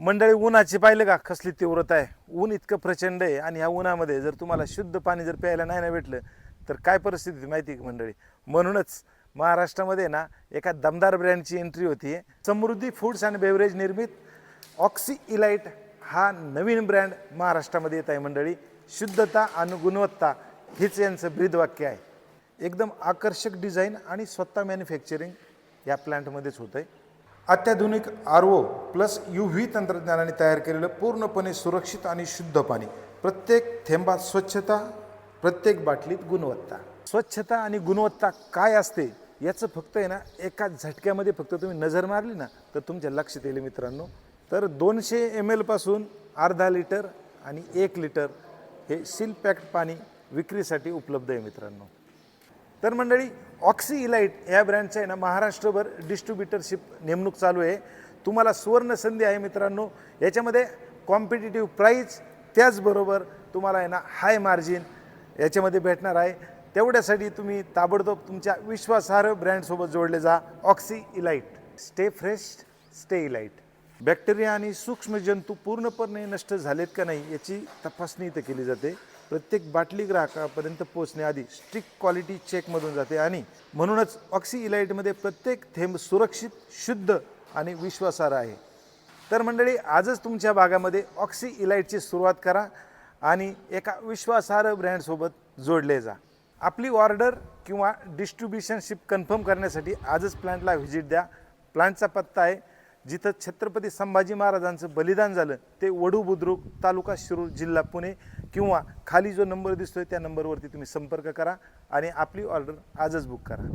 मंडळी, उन्हाची पाहिलं का कसली तीव्रता आहे. ऊन इतकं प्रचंड आहे आणि ह्या उन्हामध्ये जर तुम्हाला शुद्ध पाणी जर प्यायला नाही ना भेटलं तर काय परिस्थिती माहिती आहे का मंडळी. म्हणूनच महाराष्ट्रामध्ये ना एका दमदार ब्रँडची एंट्री होती. समृद्धी फूड्स अँड बेवरेज निर्मित ऑक्सी इलाइट हा नवीन ब्रँड महाराष्ट्रामध्ये येत आहे मंडळी. शुद्धता आणि गुणवत्ता हेच यांचं ब्रीदवाक्य आहे. एकदम आकर्षक डिझाईन आणि स्वतः मॅन्युफॅक्चरिंग या प्लांटमध्येच होतं आहे. अत्याधुनिक RO प्लस UV तंत्रज्ञानाने तयार केलेलं पूर्णपणे सुरक्षित आणि शुद्ध पाणी. प्रत्येक थेंबात स्वच्छता, प्रत्येक बाटलीत गुणवत्ता. स्वच्छता आणि गुणवत्ता काय असते याचं फक्त आहे ना एका झटक्यामध्ये फक्त तुम्ही नजर मारली ना तर तुमच्या लक्षात येईल मित्रांनो. तर 200 ml पासून अर्धा लिटर आणि 1 लिटर हे सील पॅक्ड पाणी विक्रीसाठी उपलब्ध आहे मित्रांनो. तर मंडळी, ऑक्सी इलाइट या ब्रँडचं आहे ना महाराष्ट्रभर डिस्ट्रीब्युटरशिप नेमणूक चालू आहे. तुम्हाला सुवर्ण संधी आहे मित्रांनो. याच्यामध्ये कॉम्पिटिटिव्ह प्राईस, त्याचबरोबर तुम्हाला आहे ना हाय मार्जिन याच्यामध्ये भेटणार आहे. तेवढ्यासाठी तुम्ही ताबडतोब तुमच्या विश्वासार्ह ब्रँडसोबत जोडले जा. Oxy elite, stay fresh, stay elite. Bacteria आणि सूक्ष्म जंतू पूर्णपणे नष्ट झालेत का नाही याची तपासणी इथं केली जाते. प्रत्येक बाटली ग्राहकापर्यंत पोहोचण्याआधी स्ट्रिक्ट क्वालिटी चेकमधून जाते आणि म्हणूनच ऑक्सी इलाइटमध्ये प्रत्येक थेंब सुरक्षित, शुद्ध आणि विश्वासार्ह आहे. तर मंडळी, आजच तुमच्या भागामध्ये ऑक्सी इलाइटची सुरुवात करा आणि एका विश्वासार्ह ब्रँडसोबत जोडले जा. आपली ऑर्डर किंवा डिस्ट्रीब्युशनशिप कन्फर्म करण्यासाठी आजच प्लांटला व्हिजिट द्या. प्लांटचा पत्ता आहे जिथं छत्रपती संभाजी महाराजांचं बलिदान झालं ते वडू बुद्रुक, तालुका शिरूर, जिल्हा पुणे. किंवा खाली जो नंबर दिसतोय त्या नंबरवरती तुम्ही संपर्क करा आणि आपली ऑर्डर आजच बुक करा.